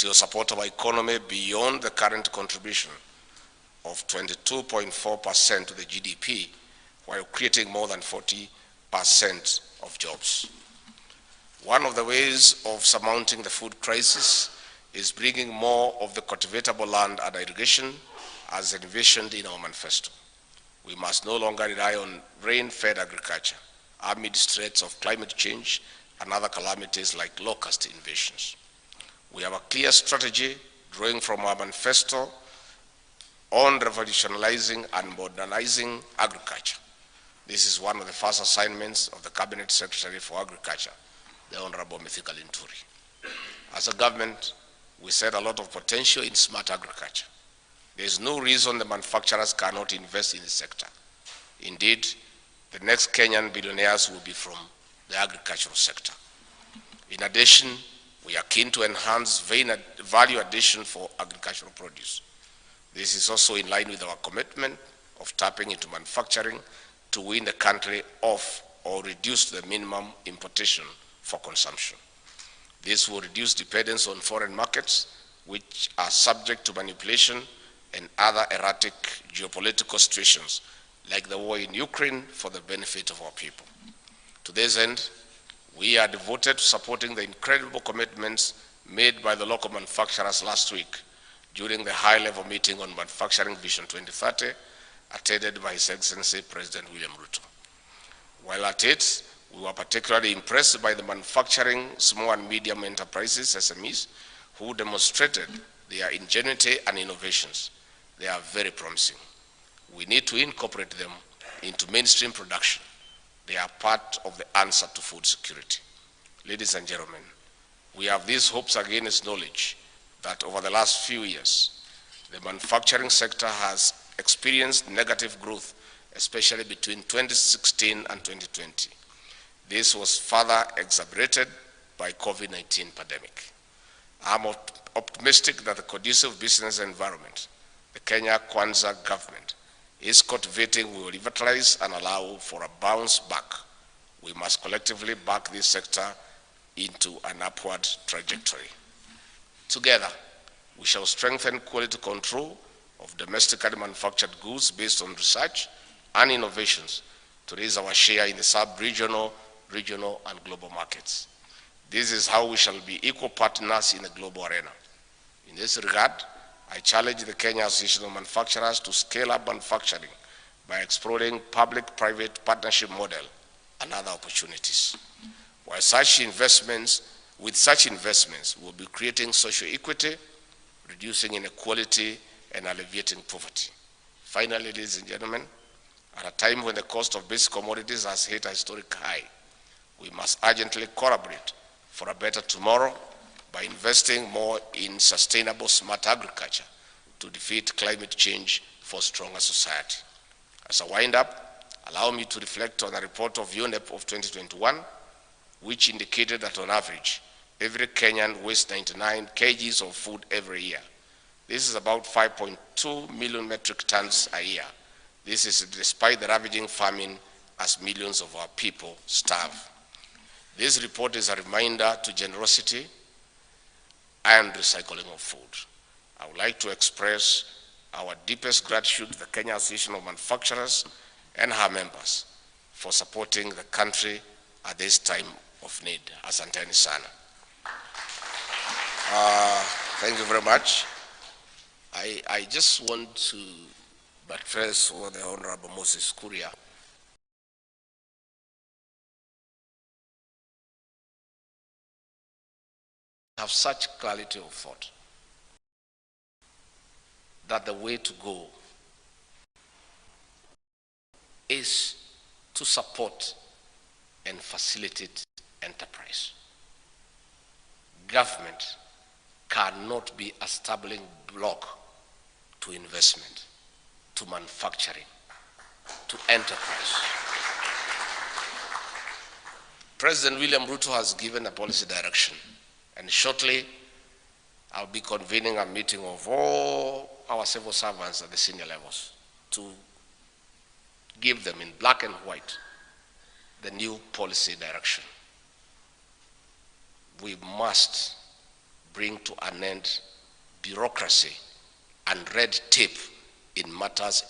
will support our economy beyond the current contribution of 22.4% to the GDP, while creating more than 40% of jobs. One of the ways of surmounting the food crisis is bringing more of the cultivatable land under irrigation as envisioned in our manifesto. We must no longer rely on rain-fed agriculture amid threats of climate change and other calamities like locust invasions. We have a clear strategy drawing from our manifesto on revolutionizing and modernizing agriculture. This is one of the first assignments of the Cabinet Secretary for Agriculture, the Honorable Mithika Linturi. As a government, we set a lot of potential in smart agriculture. There is no reason the manufacturers cannot invest in the sector. Indeed, the next Kenyan billionaires will be from the agricultural sector. In addition, we are keen to enhance value addition for agricultural produce. This is also in line with our commitment of tapping into manufacturing to win the country off or reduce the minimum importation for consumption. This will reduce dependence on foreign markets, which are subject to manipulation and other erratic geopolitical situations, like the war in Ukraine, for the benefit of our people. To this end, we are devoted to supporting the incredible commitments made by the local manufacturers last week during the high-level meeting on Manufacturing Vision 2030, attended by His Excellency President William Ruto. While at it, we were particularly impressed by the manufacturing small and medium enterprises, SMEs, who demonstrated their ingenuity and innovations. They are very promising. We need to incorporate them into mainstream production. They are part of the answer to food security. Ladies and gentlemen, we have these hopes against knowledge that over the last few years, the manufacturing sector has experienced negative growth, especially between 2016 and 2020. This was further exacerbated by COVID-19 pandemic. I'm optimistic that the conducive business environment the Kenya Kwanza government is cultivating will revitalize and allow for a bounce back. We must collectively back this sector into an upward trajectory. Together, we shall strengthen quality control of domestically manufactured goods based on research and innovations to raise our share in the sub-regional, regional, and global markets. This is how we shall be equal partners in the global arena. In this regard, I challenge the Kenya Association of Manufacturers to scale up manufacturing by exploring public-private partnership model and other opportunities. With such investments, we'll be creating social equity, reducing inequality, and alleviating poverty. Finally, ladies and gentlemen, at a time when the cost of basic commodities has hit a historic high, we must urgently collaborate for a better tomorrow by investing more in sustainable smart agriculture to defeat climate change for a stronger society. As a wind-up, allow me to reflect on a report of UNEP of 2021, which indicated that on average, every Kenyan wastes 99 kgs of food every year. This is about 5.2 million metric tons a year. This is despite the ravaging famine as millions of our people starve. This report is a reminder to generosity and recycling of food. I would like to express our deepest gratitude to the Kenya Association of Manufacturers and her members for supporting the country at this time of need. Asanteni sana. Thank you very much. I just want to buttress what the Honorable Moses Kuria have such clarity of thought that the way to go is to support and facilitate enterprise. Government cannot be a stumbling block to investment, to manufacturing, to enterprise. President William Ruto has given a policy direction, and shortly I'll be convening a meeting of all our civil servants at the senior levels to give them in black and white the new policy direction. We must bring to an end bureaucracy and red tape in matters